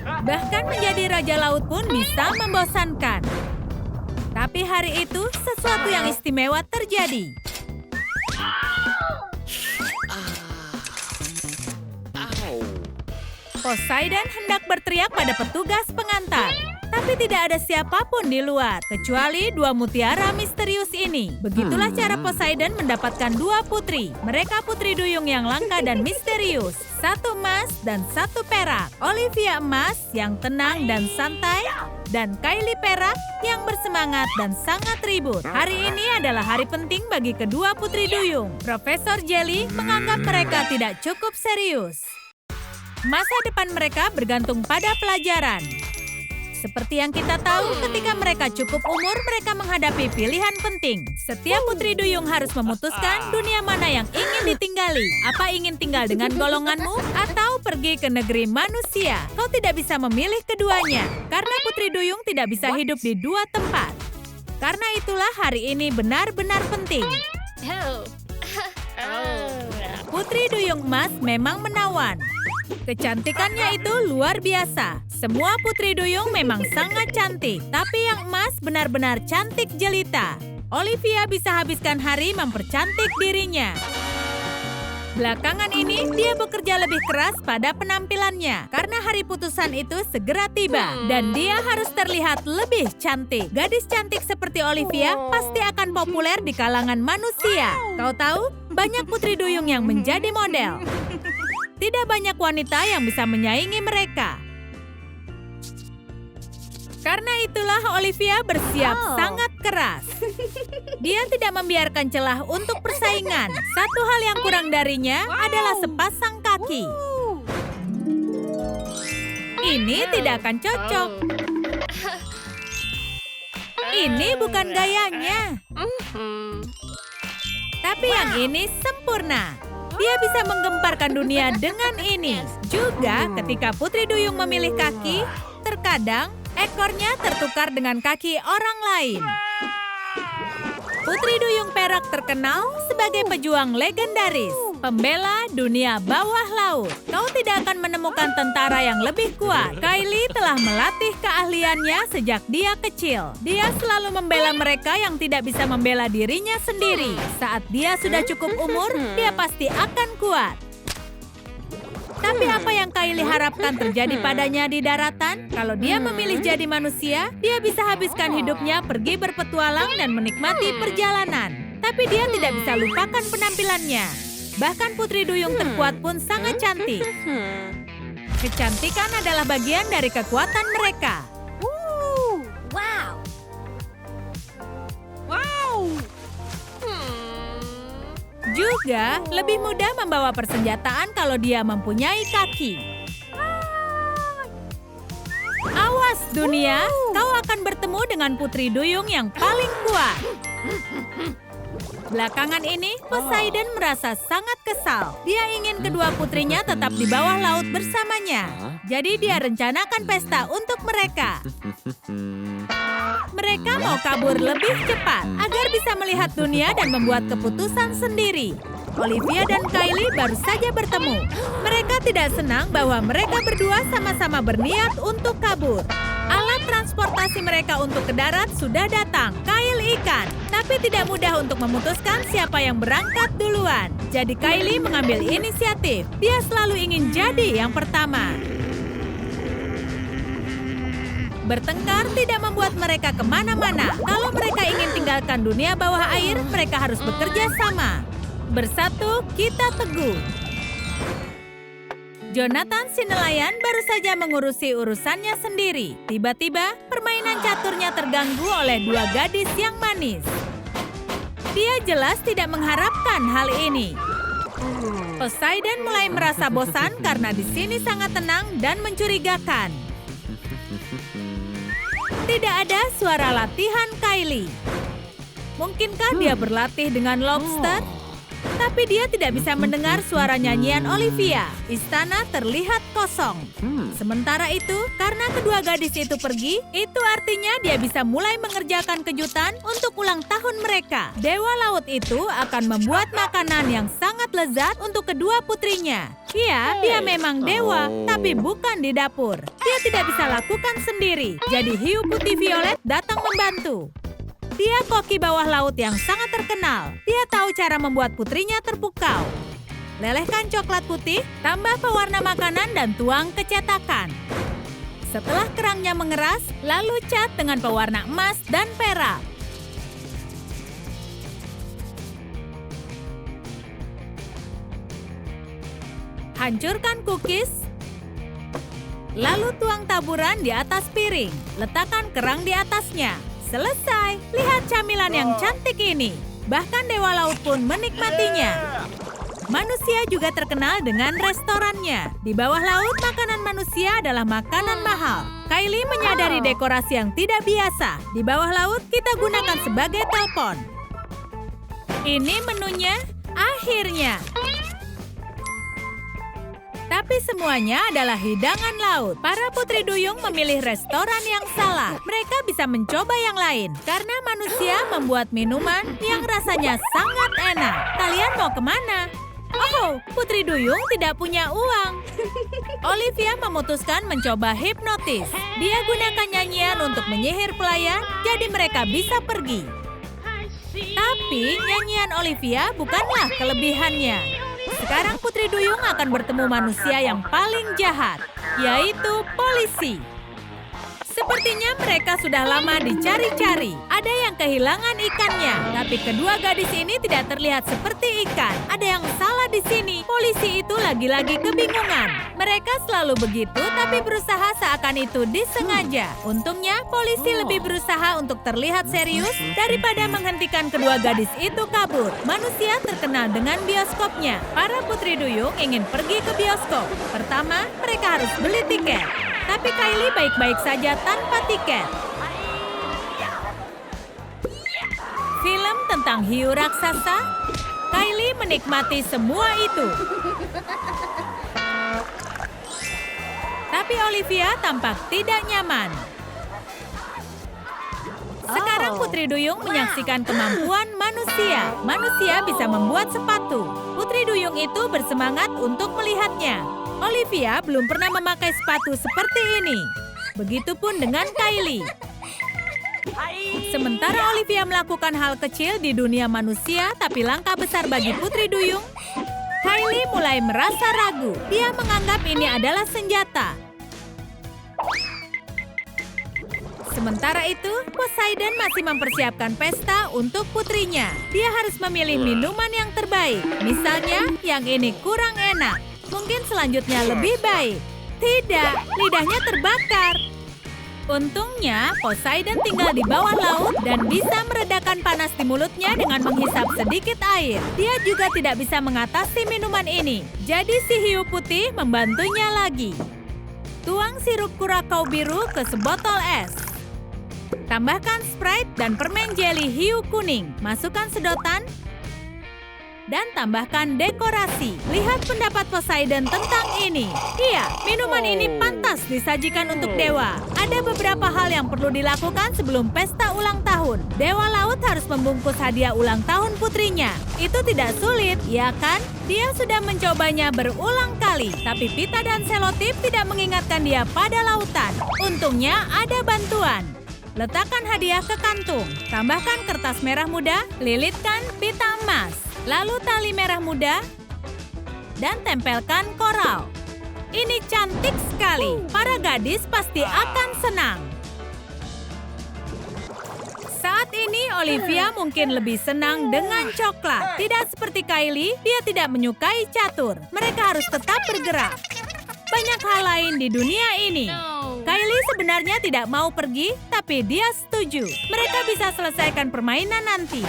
Bahkan menjadi raja laut pun bisa membosankan. Tapi hari itu sesuatu yang istimewa terjadi. Poseidon hendak berteriak pada petugas pengantar. Tapi tidak ada siapapun di luar, kecuali dua mutiara misterius ini. Begitulah cara Poseidon mendapatkan dua putri. Mereka putri duyung yang langka dan misterius. Satu emas dan satu perak. Olivia emas yang tenang dan santai. Dan Kylie perak yang bersemangat dan sangat ribut. Hari ini adalah hari penting bagi kedua putri duyung. Profesor Jelly menganggap mereka tidak cukup serius. Masa depan mereka bergantung pada pelajaran. Seperti yang kita tahu, ketika mereka cukup umur, mereka menghadapi pilihan penting. Setiap putri duyung harus memutuskan dunia mana yang ingin ditinggali. Apa ingin tinggal dengan golonganmu atau pergi ke negeri manusia? Kau tidak bisa memilih keduanya, karena putri duyung tidak bisa hidup di dua tempat. Karena itulah hari ini benar-benar penting. Putri duyung emas memang menawan. Kecantikannya itu luar biasa. Semua putri duyung memang sangat cantik, tapi yang emas benar-benar cantik jelita. Olivia bisa habiskan hari mempercantik dirinya. Belakangan ini, dia bekerja lebih keras pada penampilannya. Karena hari putusan itu segera tiba. Dan dia harus terlihat lebih cantik. Gadis cantik seperti Olivia pasti akan populer di kalangan manusia. Kau tahu, banyak putri duyung yang menjadi model. Tidak banyak wanita yang bisa menyaingi mereka. Karena itulah Olivia bersiap sangat keras. Dia tidak membiarkan celah untuk persaingan. Satu hal yang kurang darinya adalah sepasang kaki. Ini tidak akan cocok. Ini bukan gayanya. Tapi yang ini sempurna. Dia bisa menggemparkan dunia dengan ini. Juga ketika putri duyung memilih kaki, terkadang ekornya tertukar dengan kaki orang lain. Putri duyung perak terkenal sebagai pejuang legendaris, pembela dunia bawah laut. Kau tidak akan menemukan tentara yang lebih kuat. Kylie telah melatih keahliannya sejak dia kecil. Dia selalu membela mereka yang tidak bisa membela dirinya sendiri. Saat dia sudah cukup umur, dia pasti akan kuat. Tapi apa yang Kylie harapkan terjadi padanya di daratan? Kalau dia memilih jadi manusia, dia bisa habiskan hidupnya pergi berpetualang dan menikmati perjalanan. Tapi dia tidak bisa lupakan penampilannya. Bahkan putri duyung terkuat pun sangat cantik. Kecantikan adalah bagian dari kekuatan mereka. Juga lebih mudah membawa persenjataan kalau dia mempunyai kaki. Awas dunia, kau akan bertemu dengan putri duyung yang paling kuat. Belakangan ini, Poseidon merasa sangat kesal. Dia ingin kedua putrinya tetap di bawah laut bersamanya. Jadi dia rencanakan pesta untuk mereka. Mereka mau kabur lebih cepat agar bisa melihat dunia dan membuat keputusan sendiri. Olivia dan Kylie baru saja bertemu. Mereka tidak senang bahwa mereka berdua sama-sama berniat untuk kabur. Alat transportasi mereka untuk ke darat sudah datang, kail ikan. Tapi tidak mudah untuk memutuskan siapa yang berangkat duluan. Jadi Kylie mengambil inisiatif. Dia selalu ingin jadi yang pertama. Bertengkar tidak membuat mereka kemana-mana. Kalau mereka ingin tinggalkan dunia bawah air, mereka harus bekerja sama. Bersatu, kita teguh. Jonathan si nelayan baru saja mengurusi urusannya sendiri. Tiba-tiba, permainan caturnya terganggu oleh dua gadis yang manis. Dia jelas tidak mengharapkan hal ini. Poseidon mulai merasa bosan karena di sini sangat tenang dan mencurigakan. Tidak ada suara latihan Kylie. Mungkinkah dia berlatih dengan lobster? Tapi dia tidak bisa mendengar suara nyanyian Olivia. Istana terlihat kosong. Sementara itu, karena kedua gadis itu pergi, itu artinya dia bisa mulai mengerjakan kejutan untuk ulang tahun mereka. Dewa laut itu akan membuat makanan yang sangat lezat untuk kedua putrinya. Ya, dia memang dewa, tapi bukan di dapur. Dia tidak bisa lakukan sendiri. Jadi hiu putih violet datang membantu. Dia koki bawah laut yang sangat terkenal. Dia tahu cara membuat putrinya terpukau. Lelehkan coklat putih, tambah pewarna makanan dan tuang ke cetakan. Setelah kerangnya mengeras, lalu cat dengan pewarna emas dan perak. Hancurkan cookies, lalu tuang taburan di atas piring. Letakkan kerang di atasnya. Selesai. Lihat camilan yang cantik ini. Bahkan dewa laut pun menikmatinya. Manusia juga terkenal dengan restorannya. Di bawah laut, makanan manusia adalah makanan mahal. Kylie menyadari dekorasi yang tidak biasa. Di bawah laut, kita gunakan sebagai telepon. Ini menunya. Akhirnya. Tapi semuanya adalah hidangan laut. Para putri duyung memilih restoran yang salah. Mereka bisa mencoba yang lain. Karena manusia membuat minuman yang rasanya sangat enak. Kalian mau kemana? Oh, putri duyung tidak punya uang. Olivia memutuskan mencoba hipnotis. Dia gunakan nyanyian untuk menyihir pelayan, jadi mereka bisa pergi. Tapi nyanyian Olivia bukanlah kelebihannya. Sekarang putri duyung akan bertemu manusia yang paling jahat, yaitu polisi. Sepertinya mereka sudah lama dicari-cari. Ada yang kehilangan ikannya, tapi kedua gadis ini tidak terlihat seperti ikan. Ada yang salah di sini. Polisi itu lagi-lagi kebingungan. Mereka selalu begitu, tapi berusaha seakan itu disengaja. Untungnya, polisi lebih berusaha untuk terlihat serius daripada menghentikan kedua gadis itu kabur. Manusia terkenal dengan bioskopnya. Para putri duyung ingin pergi ke bioskop. Pertama, mereka harus beli tiket. Tapi Kylie baik-baik saja tanpa tiket. Film tentang hiu raksasa, Kylie menikmati semua itu. Tapi Olivia tampak tidak nyaman. Sekarang putri duyung menyaksikan kemampuan manusia. Manusia bisa membuat sepatu. Putri duyung itu bersemangat untuk melihatnya. Olivia belum pernah memakai sepatu seperti ini. Begitupun dengan Kylie. Sementara Olivia melakukan hal kecil di dunia manusia, tapi langkah besar bagi putri duyung, Kylie mulai merasa ragu. Dia menganggap ini adalah senjata. Sementara itu, Poseidon masih mempersiapkan pesta untuk putrinya. Dia harus memilih minuman yang terbaik. Misalnya, yang ini kurang enak. Mungkin selanjutnya lebih baik. Tidak, lidahnya terbakar. Untungnya, Poseidon tinggal di bawah laut dan bisa meredakan panas di mulutnya dengan menghisap sedikit air. Dia juga tidak bisa mengatasi minuman ini. Jadi si hiu putih membantunya lagi. Tuang sirup kurakau biru ke sebotol es. Tambahkan Sprite dan permen jeli hiu kuning. Masukkan sedotan. Dan tambahkan dekorasi. Lihat pendapat Poseidon tentang ini. Iya, minuman ini pantas disajikan untuk dewa. Ada beberapa hal yang perlu dilakukan sebelum pesta ulang tahun. Dewa laut harus membungkus hadiah ulang tahun putrinya. Itu tidak sulit, ya kan? Dia sudah mencobanya berulang kali. Tapi pita dan selotip tidak mengingatkan dia pada lautan. Untungnya ada bantuan. Letakkan hadiah ke kantung. Tambahkan kertas merah muda, lilitkan pita emas. Lalu tali merah muda, dan tempelkan koral. Ini cantik sekali. Para gadis pasti akan senang. Saat ini Olivia mungkin lebih senang dengan coklat. Tidak seperti Kylie, dia tidak menyukai catur. Mereka harus tetap bergerak. Banyak hal lain di dunia ini. Kylie sebenarnya tidak mau pergi, tapi dia setuju. Mereka bisa selesaikan permainan nanti.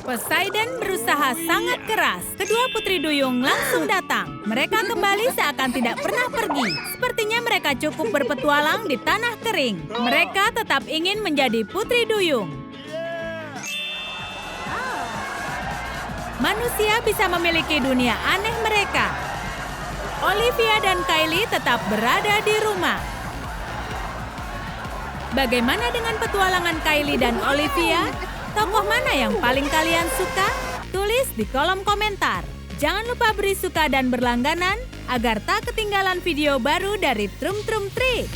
Poseidon berusaha sangat keras. Kedua putri duyung langsung datang. Mereka kembali seakan tidak pernah pergi. Sepertinya mereka cukup berpetualang di tanah kering. Mereka tetap ingin menjadi putri duyung. Manusia bisa memiliki dunia aneh mereka. Olivia dan Kylie tetap berada di rumah. Bagaimana dengan petualangan Kylie dan Olivia? Tokoh mana yang paling kalian suka? Tulis di kolom komentar. Jangan lupa beri suka dan berlangganan agar tak ketinggalan video baru dari Trum Trum Trik.